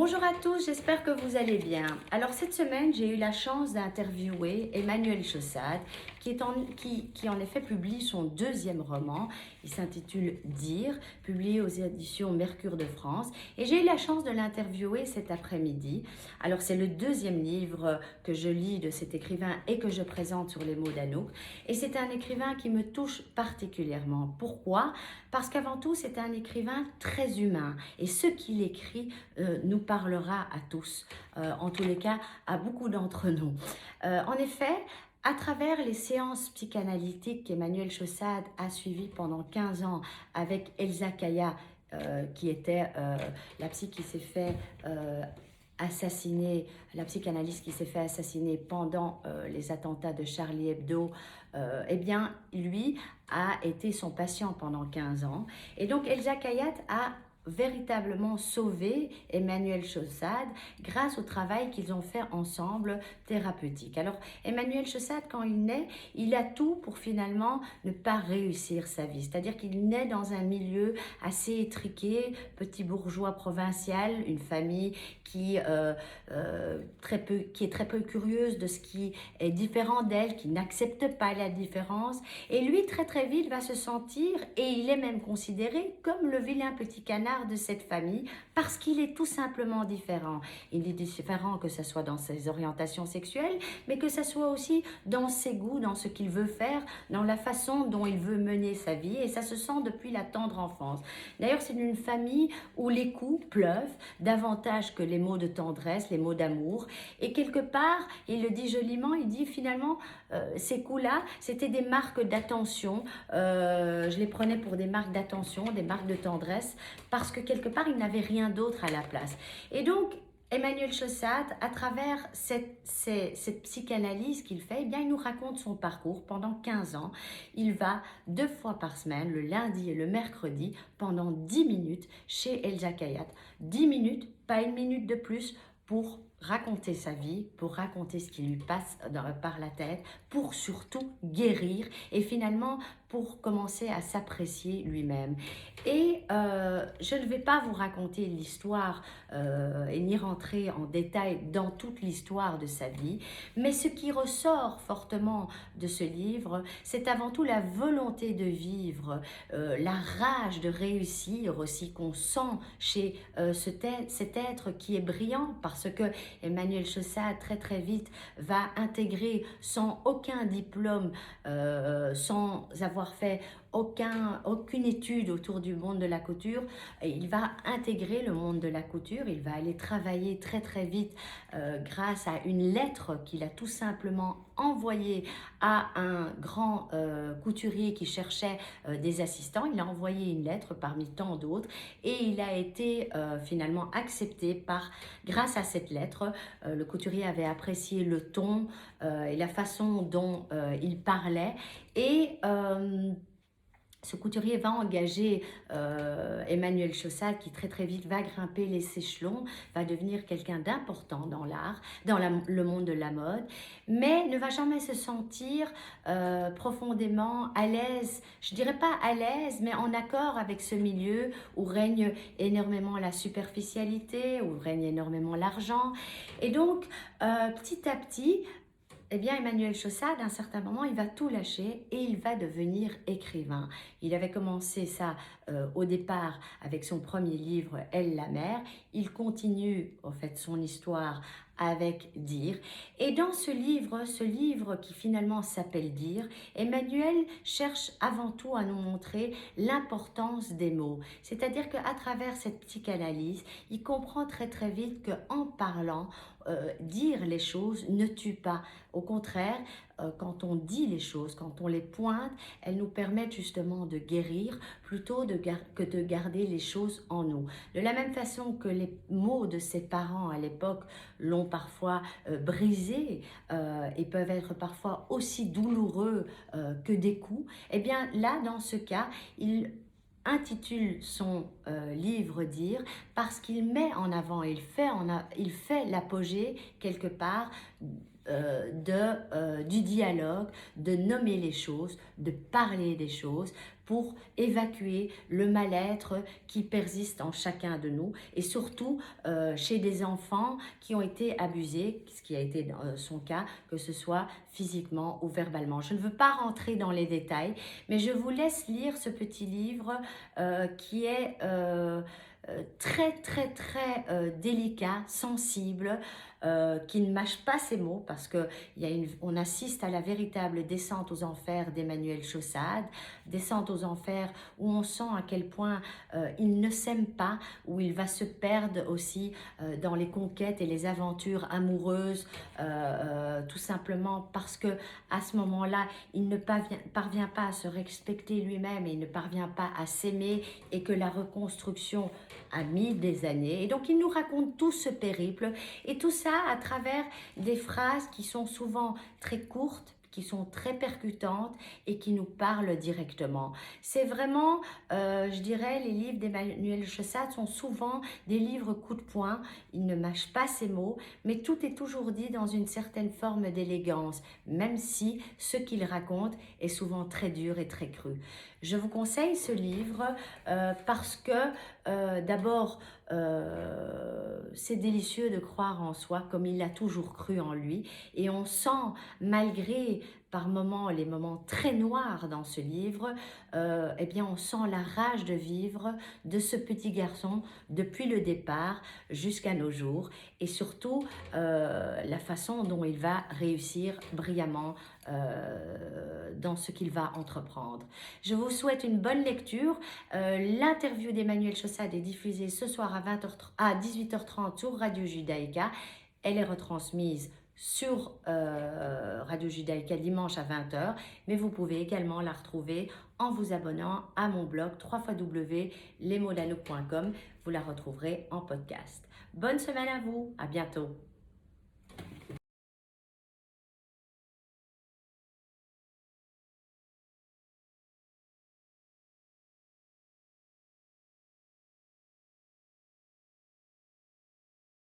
Bonjour à tous, j'espère que vous allez bien. Alors cette semaine, j'ai eu la chance d'interviewer Emmanuel Chaussade, qui en effet publie son deuxième roman. Il s'intitule Dire, publié aux éditions Mercure de France. Et j'ai eu la chance de l'interviewer cet après-midi. Alors c'est le deuxième livre que je lis de cet écrivain et que je présente sur les mots d'Anouk. Et c'est un écrivain qui me touche particulièrement. Pourquoi? Parce qu'avant tout, c'est un écrivain très humain. Et ce qu'il écrit nous parlera à tous, en tous les cas à beaucoup d'entre nous. En effet, à travers les séances psychanalytiques qu'Emmanuel Chaussade a suivies pendant 15 ans avec Elsa Kaya, qui était la psy qui s'est fait assassiner, la psychanalyste qui s'est fait assassiner pendant les attentats de Charlie Hebdo, eh bien, lui a été son patient pendant 15 ans. Et donc, Elsa Kayat a véritablement sauvé Emmanuel Chaussade grâce au travail qu'ils ont fait ensemble thérapeutique. Alors Emmanuel Chaussade, quand il naît, il a tout pour finalement ne pas réussir sa vie. C'est-à-dire qu'il naît dans un milieu assez étriqué, petit bourgeois provincial, une famille qui est très peu curieuse de ce qui est différent d'elle, qui n'accepte pas la différence. Et lui, très très vite, va se sentir, et il est même considéré comme le vilain petit canard de cette famille, parce qu'il est tout simplement différent. Il est différent que ce soit dans ses orientations sexuelles, mais que ce soit aussi dans ses goûts, dans ce qu'il veut faire, dans la façon dont il veut mener sa vie, et ça se sent depuis la tendre enfance. D'ailleurs, c'est une famille où les coups pleuvent davantage que les mots de tendresse, les mots d'amour, et quelque part, il le dit joliment, il dit finalement, ces coups-là, c'était des marques d'attention, je les prenais pour des marques d'attention, des marques de tendresse, parce que quelque part, il n'avait rien d'autre à la place. Et donc, Emmanuel Chaussade, à travers cette psychanalyse qu'il fait, eh bien, il nous raconte son parcours pendant 15 ans. Il va 2 fois par semaine, le lundi et le mercredi, pendant 10 minutes chez Elsa Kayat. 10 minutes, pas une minute de plus, pour raconter sa vie, pour raconter ce qui lui passe par la tête, pour surtout guérir et finalement pour commencer à s'apprécier lui-même. Et je ne vais pas vous raconter l'histoire et ni rentrer en détail dans toute l'histoire de sa vie, mais ce qui ressort fortement de ce livre, c'est avant tout la volonté de vivre, la rage de réussir aussi qu'on sent chez cet être qui est brillant, parce que Emmanuel Chaussade très très vite va intégrer sans aucun diplôme, sans avoir fait aucune étude autour du monde de la couture, et il va intégrer le monde de la couture, il va aller travailler très très vite grâce à une lettre qu'il a tout simplement envoyée à un grand couturier qui cherchait des assistants. Il a envoyé une lettre parmi tant d'autres et il a été finalement accepté grâce à cette lettre. Le couturier avait apprécié le ton et la façon dont il parlait et ce couturier va engager Emmanuel Chaussade qui très très vite va grimper les échelons, va devenir quelqu'un d'important dans l'art, dans le monde de la mode, mais ne va jamais se sentir profondément à l'aise, je dirais pas à l'aise, mais en accord avec ce milieu où règne énormément la superficialité, où règne énormément l'argent. Et donc, petit à petit, eh bien, Emmanuel Chaussade, à un certain moment, il va tout lâcher et il va devenir écrivain. Il avait commencé ça au départ avec son premier livre, Elle la mer. Il continue, en fait, son histoire avec Dire. Et dans ce livre qui finalement s'appelle Dire, Emmanuel cherche avant tout à nous montrer l'importance des mots. C'est-à-dire qu'à travers cette psychanalyse, il comprend très très vite qu'en parlant, dire les choses ne tue pas. Au contraire, quand on dit les choses, quand on les pointe, elles nous permettent justement de guérir plutôt que de garder les choses en nous. De la même façon que les mots de ses parents à l'époque l'ont parfois brisé et peuvent être parfois aussi douloureux que des coups, eh bien là, dans ce cas, il intitule son livre Dire parce qu'il met en avant, il fait l'apogée quelque part du dialogue, de nommer les choses, de parler des choses pour évacuer le mal-être qui persiste en chacun de nous et surtout chez des enfants qui ont été abusés, ce qui a été son cas, que ce soit physiquement ou verbalement. Je ne veux pas rentrer dans les détails, mais je vous laisse lire ce petit livre qui est très délicat, sensible, qui ne mâche pas ses mots parce que on assiste à la véritable descente aux enfers d'Emmanuel Chaussade, descente aux enfers où on sent à quel point il ne s'aime pas, où il va se perdre aussi dans les conquêtes et les aventures amoureuses, tout simplement parce que à ce moment-là, il ne parvient pas à se respecter lui-même et il ne parvient pas à s'aimer et que la reconstruction a mis des années. Et donc, il nous raconte tout ce périple et tout ça à travers des phrases qui sont souvent très courtes, qui sont très percutantes et qui nous parlent directement. C'est vraiment, je dirais, les livres d'Emmanuel Chaussade sont souvent des livres coup de poing. Il ne mâche pas ses mots, mais tout est toujours dit dans une certaine forme d'élégance, même si ce qu'il raconte est souvent très dur et très cru. Je vous conseille ce livre parce que d'abord, c'est délicieux de croire en soi comme il a toujours cru en lui et on sent, malgré par moments les moments très noirs dans ce livre, eh bien on sent la rage de vivre de ce petit garçon depuis le départ jusqu'à nos jours et surtout la façon dont il va réussir brillamment dans ce qu'il va entreprendre. Je vous souhaite une bonne lecture. L'interview d'Emmanuel Chaussade est diffusée ce soir à 18h30 sur Radio Judaïka. Elle est retransmise sur Radio Judaïka dimanche à 20h, mais vous pouvez également la retrouver en vous abonnant à mon blog www.lesmotsdanouk.com. Vous la retrouverez en podcast. Bonne semaine à vous, à bientôt.